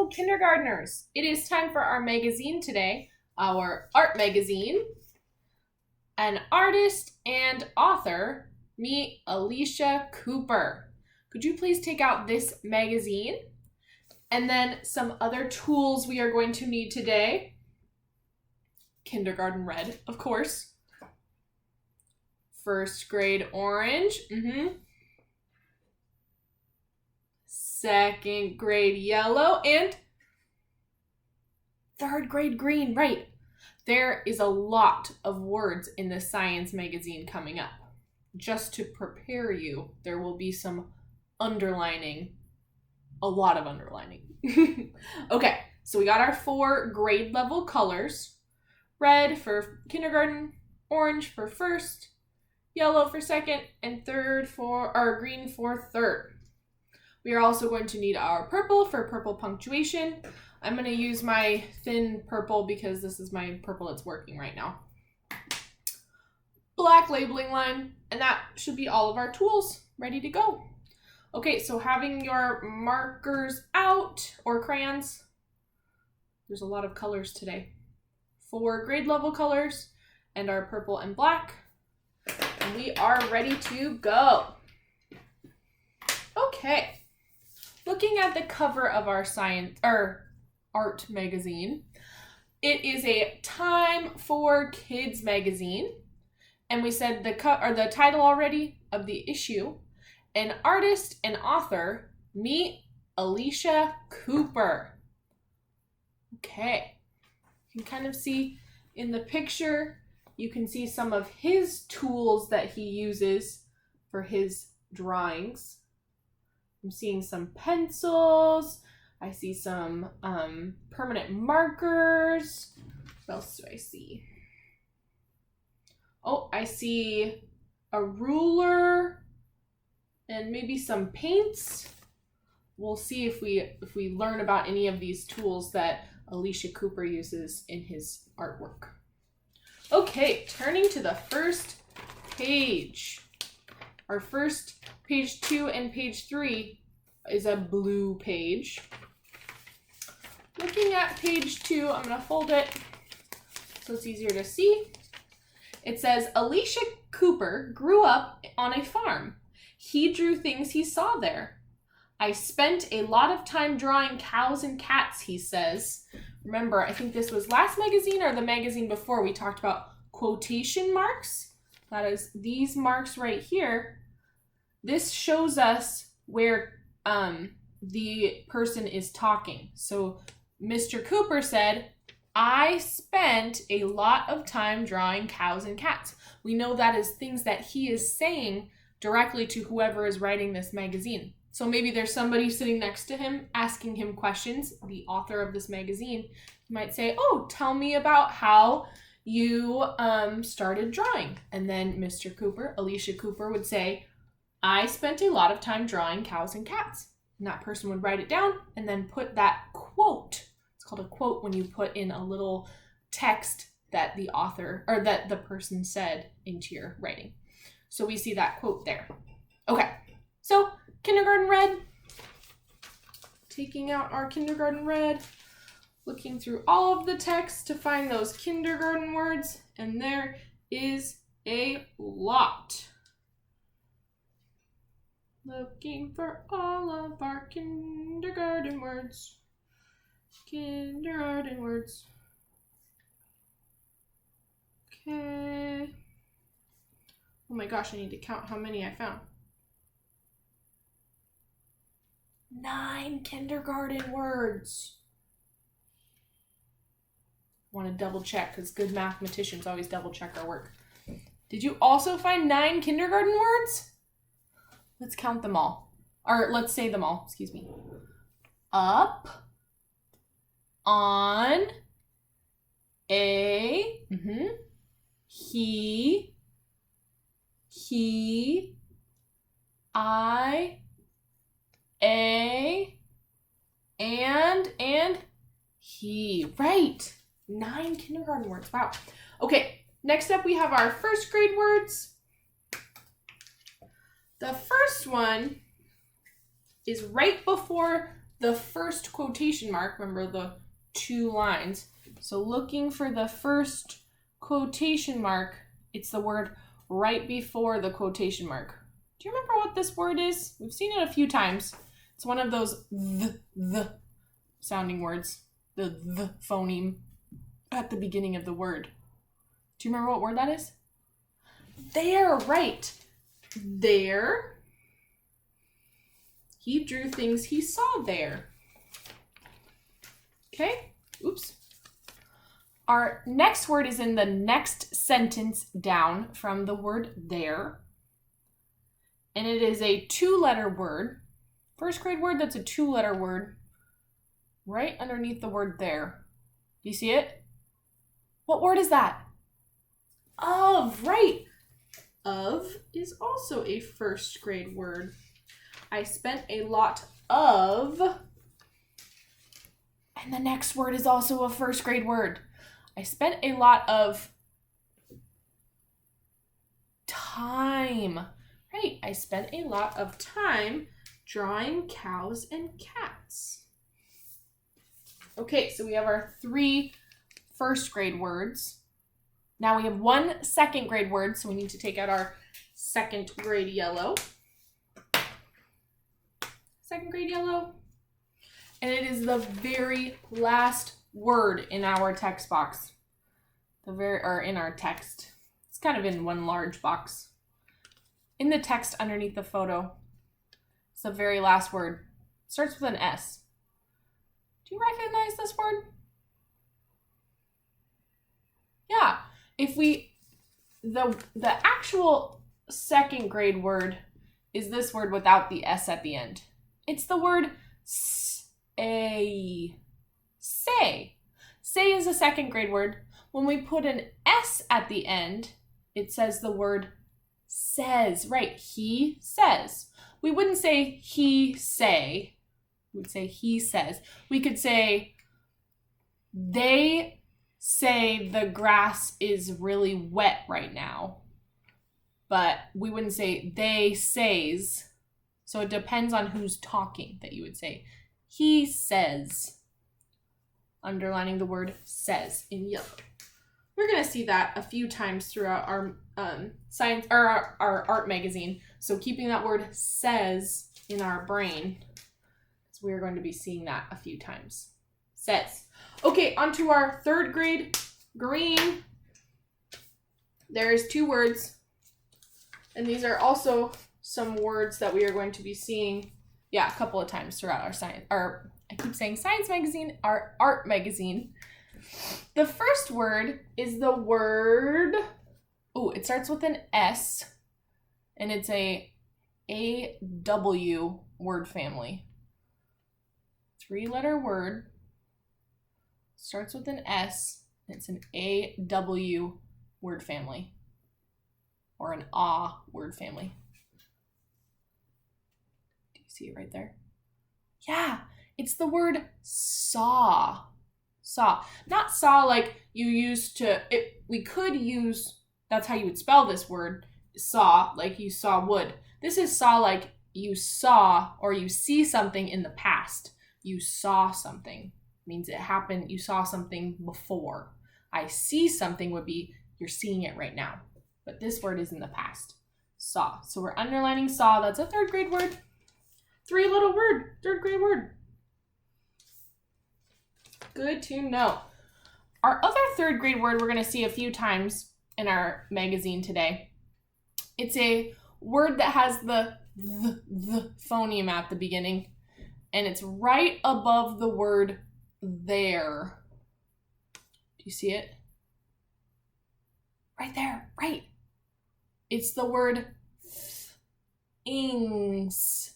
Hello, kindergartners. It is time for our magazine today, our art magazine. An artist and author, meet Elisha Cooper. Could you please take out this magazine? And then some other tools we are going to need today. Kindergarten red, of course. First grade orange. Second grade yellow, and third grade green, right. There is a lot of words in the science magazine coming up. Just to prepare you, there will be some underlining, a lot of underlining. Okay, so we got our 4 grade level colors. Red for kindergarten, orange for first, yellow for second, and green for third. We are also going to need our purple for purple punctuation. I'm going to use my thin purple because this is my purple that's working right now. Black labeling line, and that should be all of our tools ready to go. Okay, so having your markers out, or crayons, there's a lot of colors today. 4 grade level colors, and our purple and black. And we are ready to go. Okay. Looking at the cover of our art magazine, it is a Time for Kids magazine, and we said the title already of the issue, an artist and author, meet Elisha Cooper. Okay, you can kind of see in the picture, you can see some of his tools that he uses for his drawings. I'm seeing some pencils. I see some permanent markers. What else do I see? Oh, I see a ruler and maybe some paints. We'll see if we learn about any of these tools that Elisha Cooper uses in his artwork. Okay, turning to the first page. Our first page 2 and page 3 is a blue page. Looking at page 2, I'm going to fold it so it's easier to see. It says, Elisha Cooper grew up on a farm. He drew things he saw there. I spent a lot of time drawing cows and cats, he says. Remember, I think this was last magazine or the magazine before we talked about quotation marks. That is these marks right here. This shows us where the person is talking. So Mr. Cooper said, I spent a lot of time drawing cows and cats. We know that is things that he is saying directly to whoever is writing this magazine. So maybe there's somebody sitting next to him asking him questions, the author of this magazine. You might say, oh, tell me about how you started drawing. And then Mr. Cooper, Elisha Cooper, would say, I spent a lot of time drawing cows and cats. And that person would write it down and then put that quote. It's called a quote when you put in a little text that the author or that the person said into your writing. So we see that quote there. Okay, so kindergarten red. Taking out our kindergarten red. Looking through all of the text to find those kindergarten words. And there is a lot. Looking for all of our kindergarten words. Kindergarten words. Okay. Oh my gosh, I need to count how many I found. 9 kindergarten words. I want to double check because good mathematicians always double check our work. Did you also find 9 kindergarten words? Let's count them all. Or let's say them all, excuse me. Up, on, a, he, I, a, and he. Right. 9 kindergarten words. Wow. Okay, next up we have our first grade words. The first one is right before the first quotation mark. Remember the 2 lines. So looking for the first quotation mark, it's the word right before the quotation mark. Do you remember what this word is? We've seen it a few times. It's one of those the sounding words, the phoneme at the beginning of the word. Do you remember what word that is? There, right. There. He drew things he saw there. Okay, oops. Our next word is in the next sentence down from the word there. And it is a 2-letter word. First grade word that's a 2-letter word. Right underneath the word there. Do you see it? What word is that? Of, right. Of is also a first grade word. I spent a lot of, and the next word is also a first grade word. I spent a lot of time. Right, I spent a lot of time drawing cows and cats. Okay, so we have our 3 first grade words. Now we have 1 second grade word, so we need to take out our second grade yellow. Second grade yellow. And it is the very last word in our text box. In our text. It's kind of in one large box. In the text underneath the photo. It's the very last word. It starts with an S. Do you recognize this word? Yeah. If the actual second grade word is this word without the S at the end. It's the word say. Say. Say is a second grade word. When we put an S at the end, it says the word says. Right, he says. We wouldn't say he say. We would say he says. We could say they say the grass is really wet right now. But we wouldn't say they says. So it depends on who's talking that you would say. He says. Underlining the word says in yellow. We're going to see that a few times throughout our science or our art magazine. So keeping that word says in our brain. So we're going to be seeing that a few times. Says. Okay, on to our third grade green. There's 2 words. And these are also some words that we are going to be seeing, a couple of times throughout I keep saying science magazine, our art magazine. The first word is the word, it starts with an S, and it's a AW word family. 3-letter word, starts with an S, and it's an AW word family, or an AW word family. Do you see it right there? Yeah, it's the word saw. Saw. Not saw like you used to, we could use, that's how you would spell this word, saw, like you saw wood. This is saw like you saw or you see something in the past. You saw something. Means it happened, you saw something before. I see something would be, you're seeing it right now. But this word is in the past. Saw. So we're underlining saw. That's a 3rd grade word. 3-letter word. 3rd grade word. Good to know. Our other 3rd grade word we're going to see a few times in our magazine today. It's a word that has the phoneme at the beginning, and it's right above the word there. Do you see it? Right there, right. It's the word things.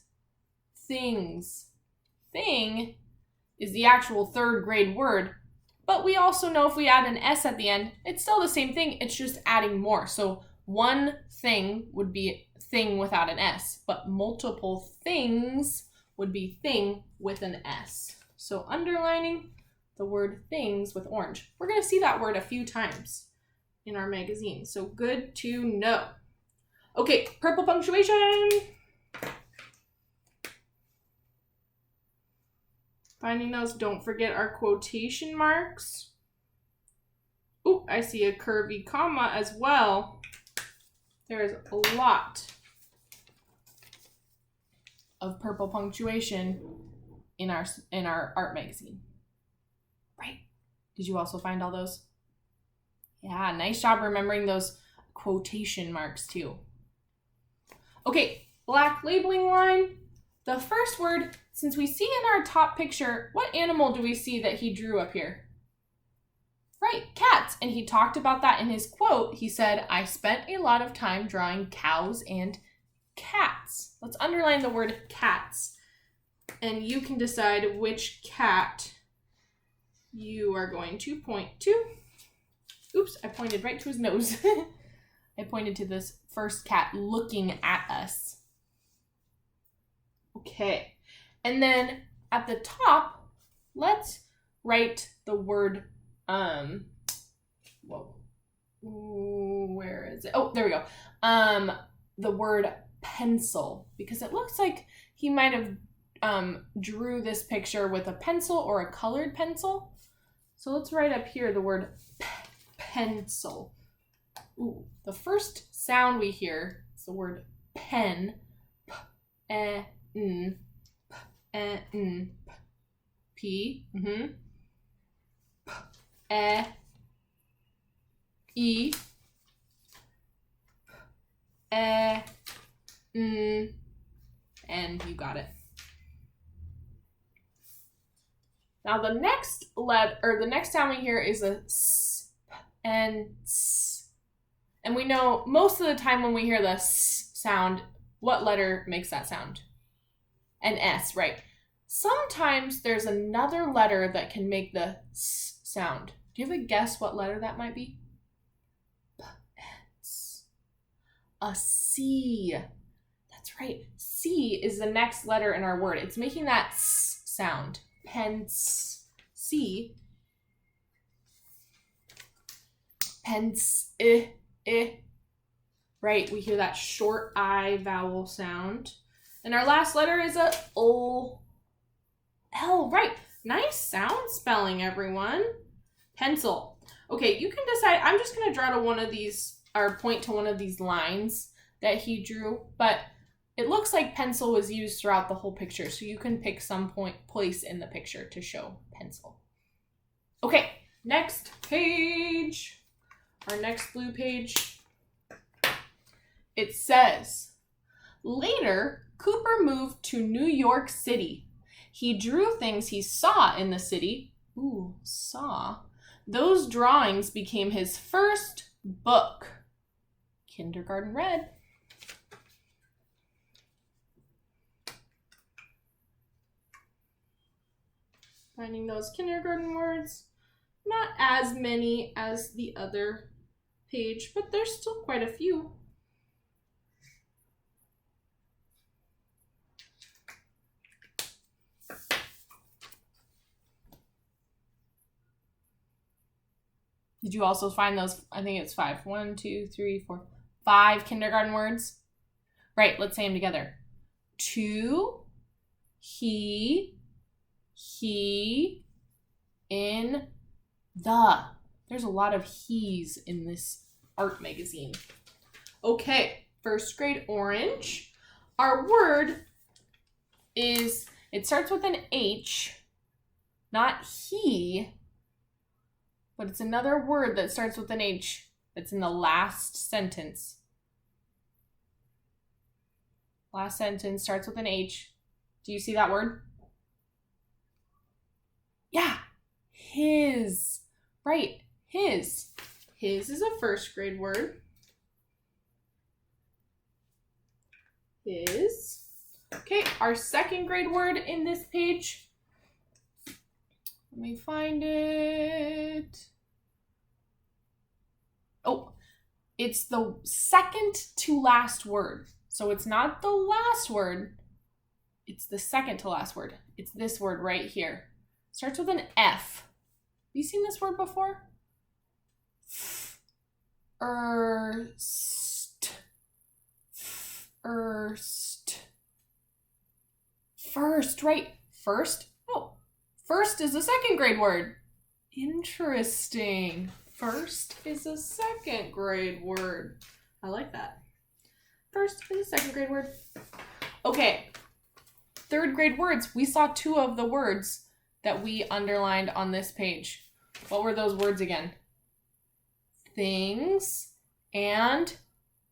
Things. Thing is the actual 3rd grade word, but we also know if we add an S at the end, it's still the same thing, it's just adding more. So one thing would be thing without an S, but multiple things would be thing with an S. So underlining the word things with orange. We're going to see that word a few times in our magazine, so good to know. Okay, purple punctuation. Finding those, don't forget our quotation marks. Oh, I see a curvy comma as well. There's a lot of purple punctuation in our art magazine. Right? Did you also find all those? Yeah, nice job remembering those quotation marks too. Okay, black labeling line. The first word, since we see in our top picture, what animal do we see that he drew up here? Right, cats. And he talked about that in his quote. He said, I spent a lot of time drawing cows and cats. Let's underline the word cats. And you can decide which cat you are going to point to. Oops, I pointed right to his nose. I pointed to this first cat looking at us. Okay, and then at the top, let's write the word, where is it? Oh, there we go. The word pencil, because it looks like he might have drew this picture with a pencil or a colored pencil. So let's write up here the word pencil. Ooh, the first sound we hear is the word pen. P-E-N, P-E-N, P, P-E, E-N, and you got it. Now the next the next sound we hear is a s and s. And we know most of the time when we hear the s sound, what letter makes that sound? An S, right? Sometimes there's another letter that can make the s sound. Do you have a guess what letter that might be? A C. That's right. C is the next letter in our word. It's making that s sound. Pence. C. Pence. Right, we hear that short I vowel sound. And our last letter is a O. L, right. Nice sound spelling, everyone. Pencil. Okay, you can decide. I'm just going to draw to one of these, or point to one of these lines that he drew, but it looks like pencil was used throughout the whole picture, so you can pick some place in the picture to show pencil. Okay, next page. Our next blue page. It says, later, Cooper moved to New York City. He drew things he saw in the city. Ooh, saw. Those drawings became his first book. Kindergarten read. Finding those kindergarten words. Not as many as the other page, but there's still quite a few. Did you also find those? I think it's 5. 1, 2, 3, 4, 5 kindergarten words. Right, let's say them together. To, he, in, the. There's a lot of he's in this art magazine. Okay, first grade orange. Our word is, it starts with an H, not he, but it's another word that starts with an H that's in the last sentence. Last sentence starts with an H. Do you see that word? Yeah, his. Right, his. His is a first grade word. His. Okay, our second grade word in this page. Let me find it. Oh, it's the second to last word. So it's not the last word. It's the second to last word. It's this word right here. Starts with an F. Have you seen this word before? First. First, right? First. Oh, First is a second grade word. Interesting. First is a second grade word. I like that. First is a second grade word. Okay. Third grade words. We saw 2 of the words that we underlined on this page. What were those words again? Things and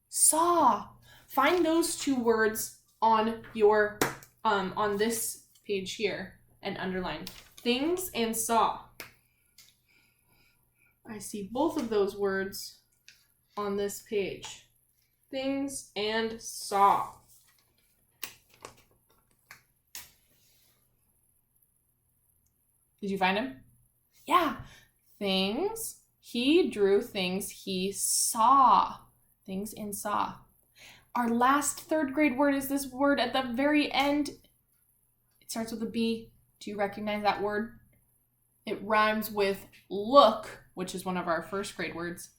saw. Find those 2 words on your on this page here and underline. Things and saw. I see both of those words on this page. Things and saw. Did you find them? Yeah. Things. He drew things he saw. Things and saw. Our last third grade word is this word at the very end. It starts with a B. Do you recognize that word? It rhymes with look, which is one of our first grade words.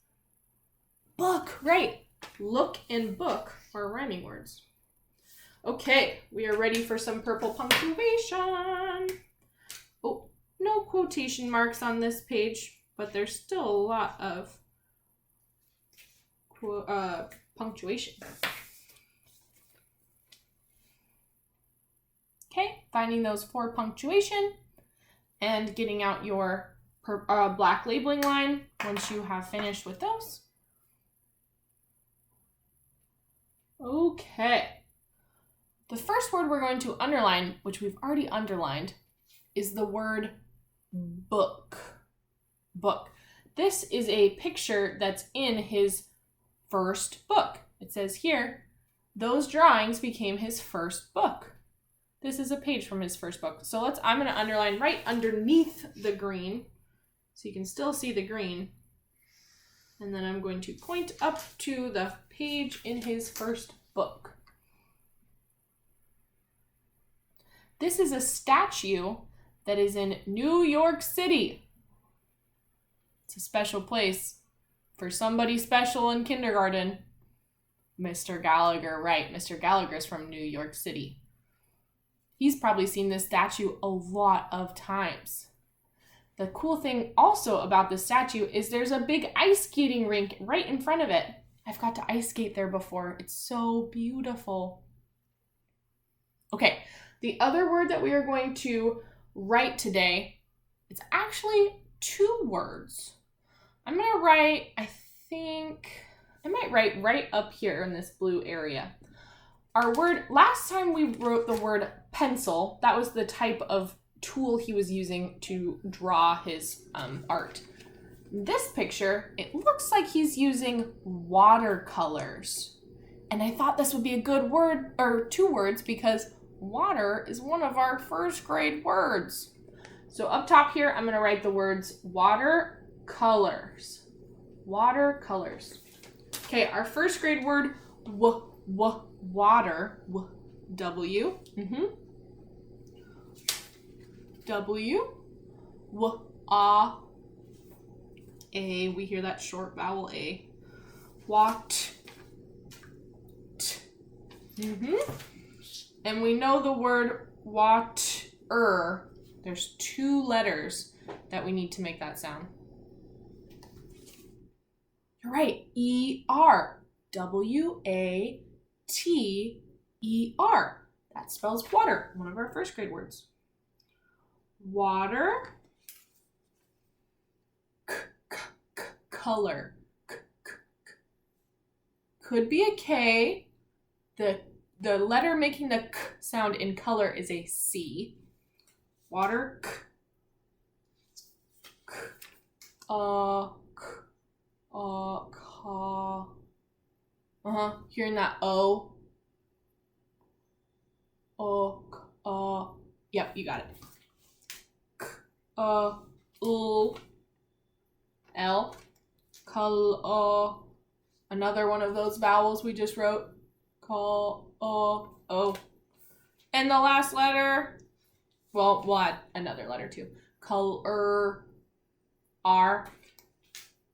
Book, right. Look and book are rhyming words. Okay, we are ready for some purple punctuation. Oh, no quotation marks on this page, but there's still a lot of punctuation. Okay, finding those for punctuation and getting out your black labeling line once you have finished with those. Okay. The first word we're going to underline, which we've already underlined, is the word book. Book. This is a picture that's in his first book. It says here, those drawings became his first book. This is a page from his first book. So I'm going to underline right underneath the green so you can still see the green. And then I'm going to point up to the page in his first book. This is a statue that is in New York City. It's a special place for somebody special in kindergarten. Mr. Gallagher, right. Mr. Gallagher's from New York City. He's probably seen this statue a lot of times. The cool thing also about this statue is there's a big ice skating rink right in front of it. I've got to ice skate there before. It's so beautiful. Okay, the other word that we are going to write today, it's actually 2 words. I'm going to write, I might write right up here in this blue area. Our word, last time we wrote the word pencil, that was the type of tool he was using to draw his art. This picture, it looks like he's using watercolors. And I thought this would be a good word, or 2 words, because water is one of our first grade words. So up top here, I'm going to write the words watercolors. Watercolors. Okay, our first grade word, water, W, W, A, we hear that short vowel A, wat, and we know the word water, there's 2 letters that we need to make that sound. You're right, E-R, W-A-T-E-R. That spells water, one of our first grade words. Water, color. Could be a K. The letter making the K sound in color is a C. Water, hearing that O. Yep, you got it. L. Another one of those vowels we just wrote. O. And the last letter, well, we'll add another letter too. Color, R.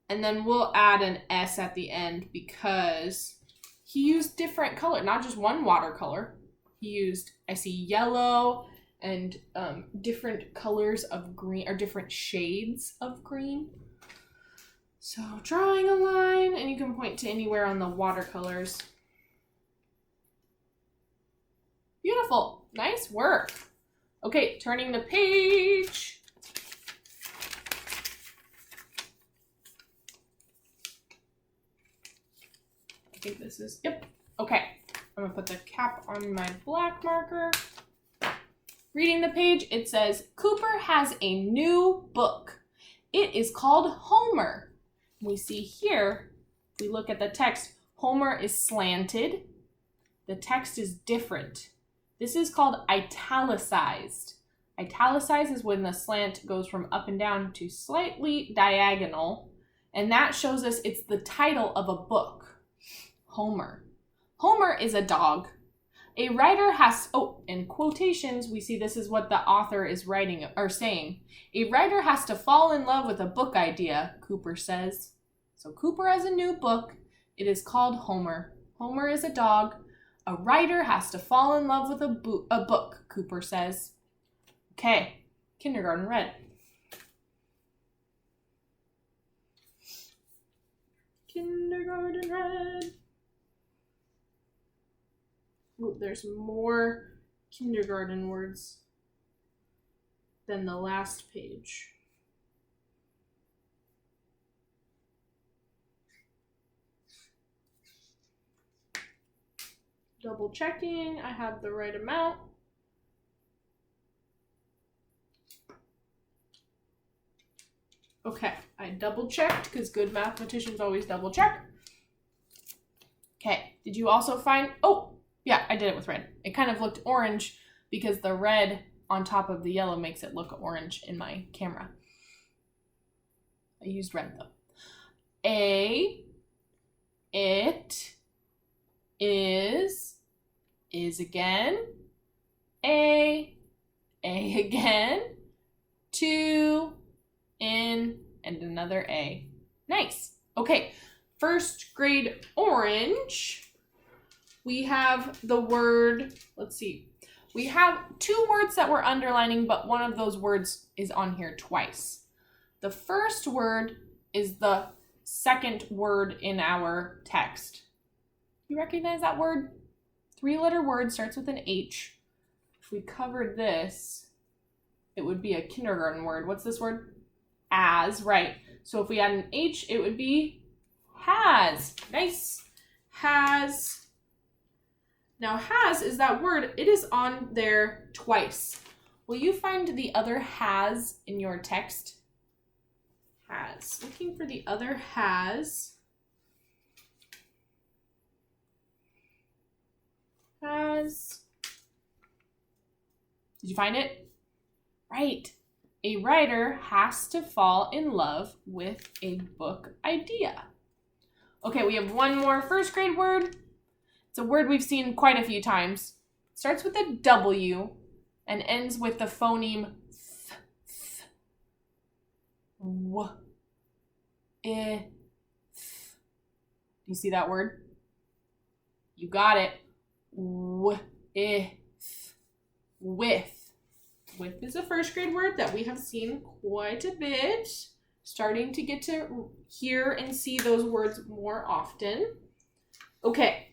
And then we'll add an S at the end because he used different color, not just one watercolor. He used, I see yellow, and different colors of green, or different shades of green. So drawing a line, and you can point to anywhere on the watercolors. Beautiful. Nice work. Okay, turning the page. I think this is, yep. Okay, I'm gonna put the cap on my black marker. Reading the page, it says, Cooper has a new book. It is called Homer. We see here, if we look at the text, Homer is slanted. The text is different. This is called italicized. Italicized is when the slant goes from up and down to slightly diagonal, and that shows us it's the title of a book, Homer. Homer is a dog. A writer has, in quotations, we see this is what the author is writing or saying. A writer has to fall in love with a book idea, Cooper says. So Cooper has a new book. It is called Homer. Homer is a dog. A writer has to fall in love with a book, Cooper says. Okay, kindergarten red. Kindergarten red. Ooh, there's more kindergarten words than the last page. Double checking, I have the right amount. Okay, I double checked because good mathematicians always double check. Okay, did you also find, yeah, I did it with red. It kind of looked orange because the red on top of the yellow makes it look orange in my camera. I used red though. It is again, a again, two, in, and another A. Nice. Okay, first grade orange. We have the word, let's see. We have two words that we're underlining, but one of those words is on here twice. The first word is the second word in our text. You recognize that word? Three-letter word, starts with an H. If we covered this, it would be a kindergarten word. What's this word? As, right. So if we add an H, it would be has. Nice. Has. Now, has is that word. It is on there twice. Will you find the other has in your text? Has. Looking for the other has. Has. Did you find it? Right. A writer has to fall in love with a book idea. Okay, we have one more first grade word. It's a word we've seen quite a few times. It starts with a W and ends with the phoneme th, th. W, I, th. Do you see that word? You got it. W, I, th. With. With is a first grade word that we have seen quite a bit. Starting to get to hear and see those words more often. Okay.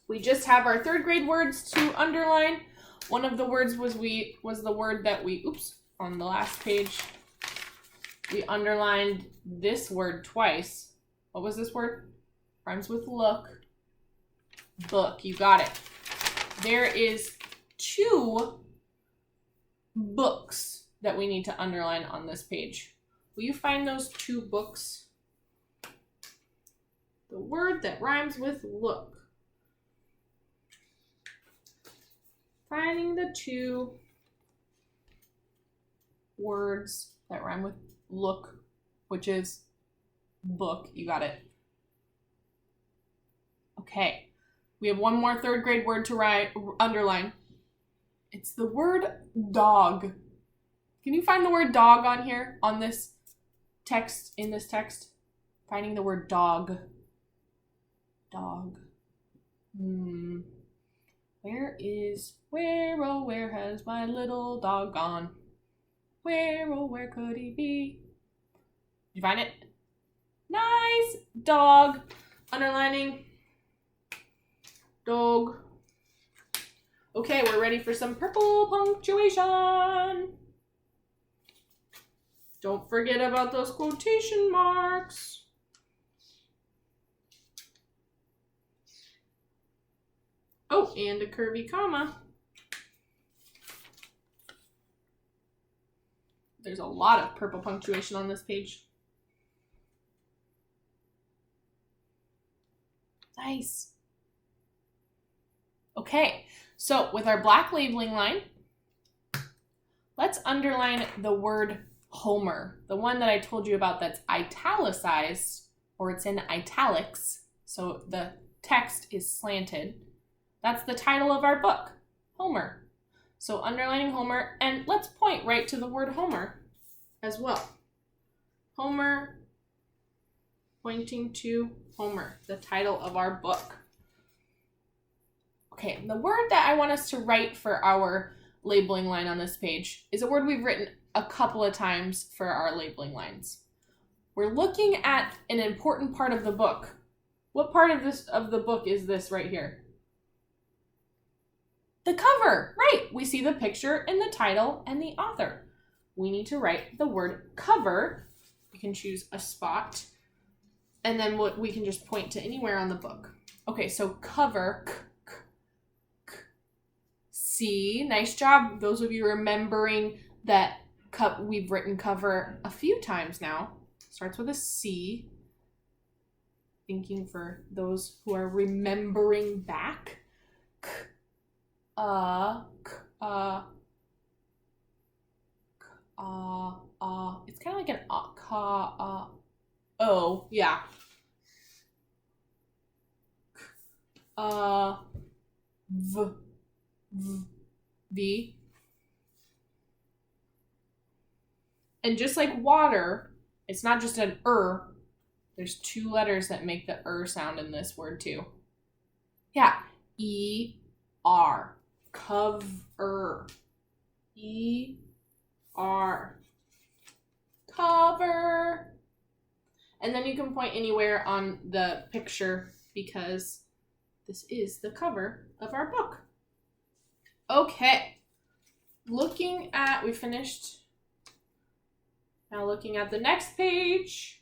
We just have our third grade words to underline. One of the words was the word that we, on the last page, we underlined this word twice. What was this word? Rhymes with look. Book, you got it. There is two books that we need to underline on this page. Will you find those two books? The word that rhymes with look. Finding the two words that rhyme with look, which is book. You got it. Okay. We have one more third grade word to underline. It's the word dog. Can you find the word dog on here, on this text, in this text? Finding the word dog. Dog. Oh, where has my little dog gone? Where, oh, where could he be? Did you find it? Nice. Dog. Underlining. Dog. Okay, we're ready for some purple punctuation. Don't forget about those quotation marks. Oh, and a curvy comma. There's a lot of purple punctuation on this page. Nice. Okay, so with our black labeling line, let's underline the word Homer, the one that I told you about that's italicized, or it's in italics, so the text is slanted. That's the title of our book, Homer. So underlining Homer, and let's point right to the word Homer as well. Homer, pointing to Homer, the title of our book. Okay, the word that I want us to write for our labeling line on this page is a word we've written a couple of times for our labeling lines. We're looking at an important part of the book. What part of the book is this right here? The cover, right? We see the picture and the title and the author. We need to write the word cover. We can choose a spot, and then we can just point to anywhere on the book. Okay, so cover, C. Nice job, those of you remembering that we've written cover a few times now. Starts with a C. Thinking for those who are remembering back. It's kind of like an O, yeah. V. And just like water, it's not just an there's two letters that make the sound in this word too. Yeah, E-R. Cover. E-R. Cover. And then you can point anywhere on the picture because this is the cover of our book. Okay. We finished. Now looking at the next page.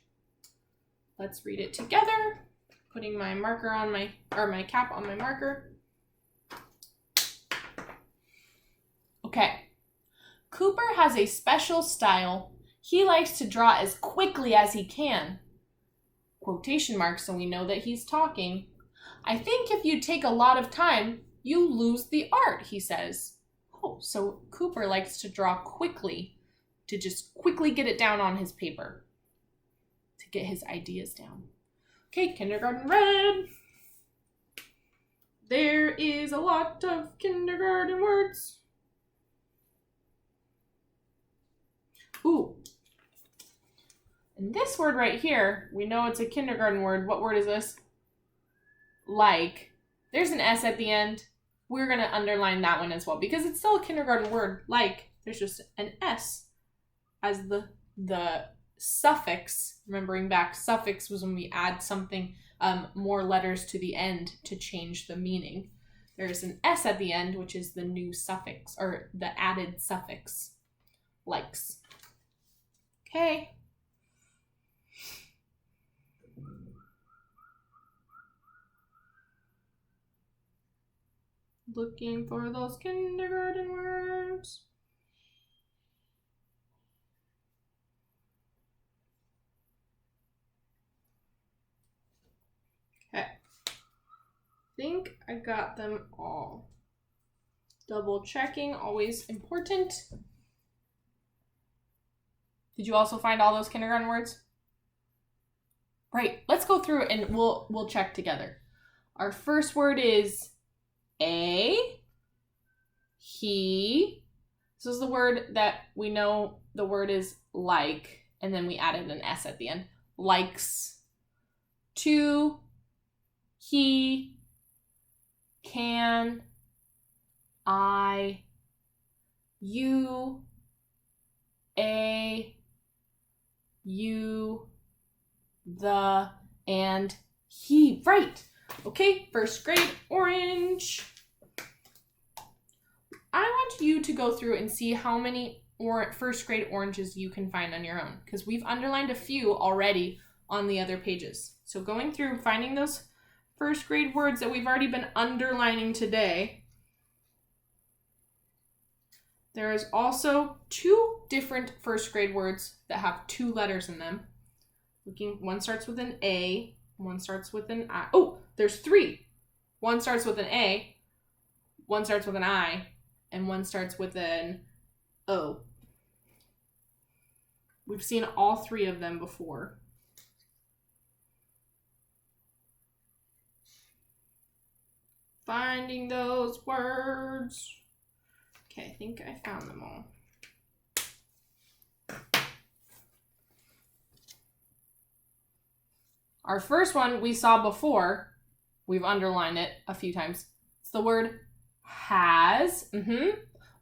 Let's read it together. Putting my marker on my cap on my marker. Okay. Cooper has a special style. He likes to draw as quickly as he can. Quotation marks, so we know that he's talking. I think if you take a lot of time, you lose the art, he says. Oh, so Cooper likes to draw quickly, to just quickly get it down on his paper, to get his ideas down. Okay, kindergarten red. There is a lot of kindergarten words. Ooh. And this word right here, we know it's a kindergarten word. What word is this? Like. There's an S at the end. We're going to underline that one as well because it's still a kindergarten word. Like, there's just an S as the suffix. Remembering back, suffix was when we add something, more letters to the end to change the meaning. There's an S at the end, which is the new suffix or the added suffix. Likes. Okay. Looking for those kindergarten words. Okay. Think I got them all. Double checking, always important. Did you also find all those kindergarten words? Right, let's go through and we'll check together. Our first word is a, he. This is the word that we know the word is like, and then we added an S at the end. Likes. To, he, can, I, you, a, you, the, and he. Right. Okay, first grade orange. I want you to go through and see how many first grade oranges you can find on your own, because we've underlined a few already on the other pages. So going through, finding those first grade words that we've already been underlining today. There is also 2 different first grade words that have 2 letters in them. One starts with an A, one starts with an I. Oh, there's 3. One starts with an A, one starts with an I, and one starts with an O. We've seen all 3 of them before. Finding those words. Okay, I think I found them all. Our first one we saw before. We've underlined it a few times. It's the word has.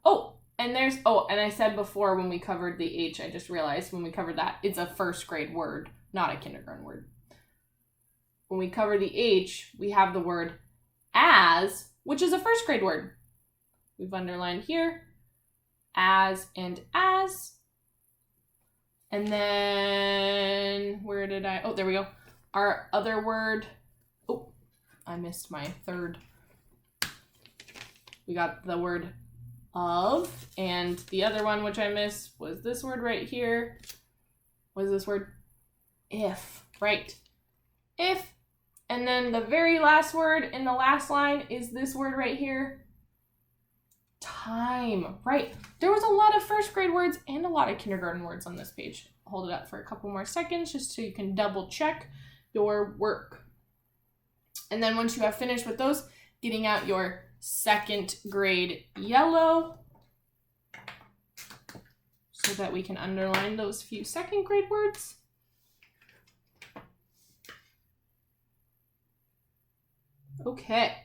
Oh, and I said before when we covered the H, I just realized when we covered that, it's a first grade word, not a kindergarten word. When we cover the H, we have the word as, which is a first grade word. We've underlined here, as and as. And then, there we go. Our other word, I missed my third. We got the word of, and the other one which I missed was this word right here. What is this word? If, right. If, and then the very last word in the last line is this word right here. Time, right. There was a lot of first grade words and a lot of kindergarten words on this page. Hold it up for a couple more seconds just so you can double check your work. And then once you have finished with those, getting out your second grade yellow so that we can underline those few second grade words. Okay.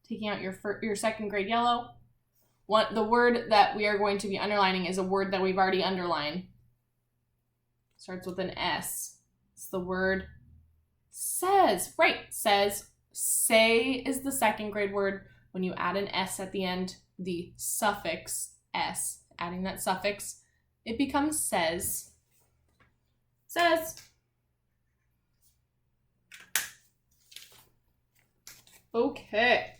Taking out your second grade yellow. The word that we are going to be underlining is a word that we've already underlined. Starts with an S. It's the word says. Right, says. Say is the second grade word. When you add an S at the end, the suffix S, adding that suffix, it becomes says. Says. Okay.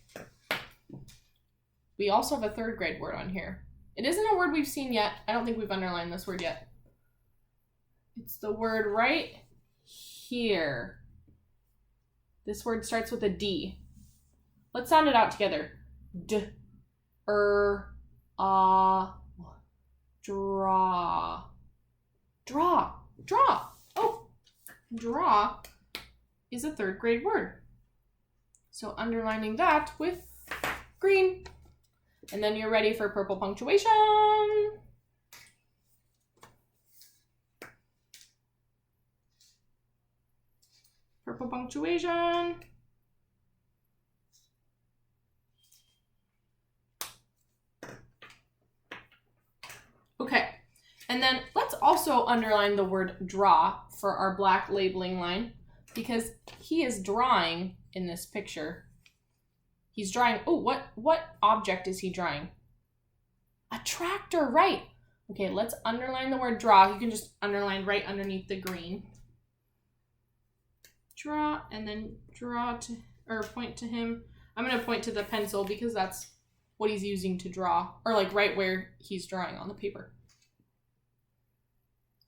We also have a third grade word on here. It isn't a word we've seen yet. I don't think we've underlined this word yet. It's the word right here. This word starts with a D. Let's sound it out together. D, draw. Draw. Oh, draw is a third grade word. So underlining that with green. And then you're ready for purple punctuation. Purple punctuation. Okay, and then let's also underline the word draw for our black labeling line, because he is drawing in this picture. He's drawing, what object is he drawing? A tractor, right. Okay, let's underline the word draw. You can just underline right underneath the green. Draw, and then point to him. I'm gonna point to the pencil because that's what he's using to draw, or like right where he's drawing on the paper.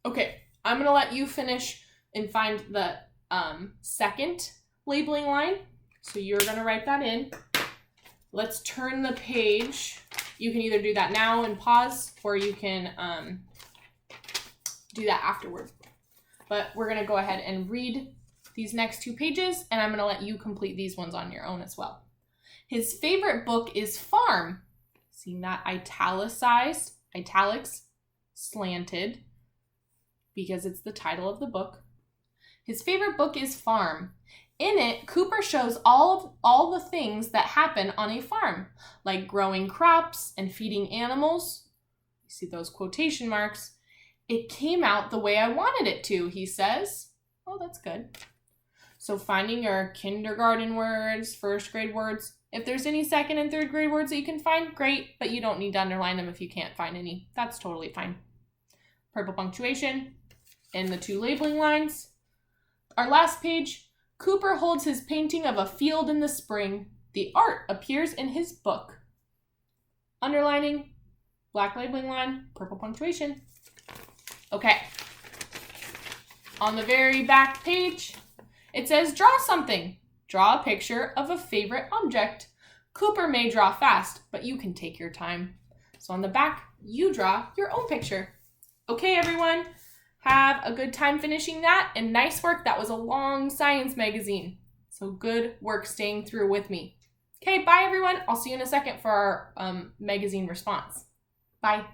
Okay, I'm gonna let you finish and find the second labeling line. So you're gonna write that in. Let's turn the page. You can either do that now and pause, or you can do that afterward. But we're gonna go ahead and read these next 2 pages, and I'm gonna let you complete these ones on your own as well. His favorite book is Farm. Seeing that italicized, italics, slanted, because it's the title of the book. His favorite book is Farm. In it, Cooper shows all the things that happen on a farm, like growing crops and feeding animals. You see those quotation marks. It came out the way I wanted it to, he says. Oh, that's good. So finding your kindergarten words, first grade words. If there's any second and third grade words that you can find, great, but you don't need to underline them if you can't find any. That's totally fine. Purple punctuation in the 2 labeling lines. Our last page, Cooper holds his painting of a field in the spring. The art appears in his book. Underlining, black labeling line, purple punctuation. Okay. On the very back page, it says draw something. Draw a picture of a favorite object. Cooper may draw fast, but you can take your time. So on the back, you draw your own picture. Okay, everyone, have a good time finishing that, and nice work. That was a long science magazine. So good work staying through with me. Okay, bye everyone. I'll see you in a second for our magazine response. Bye.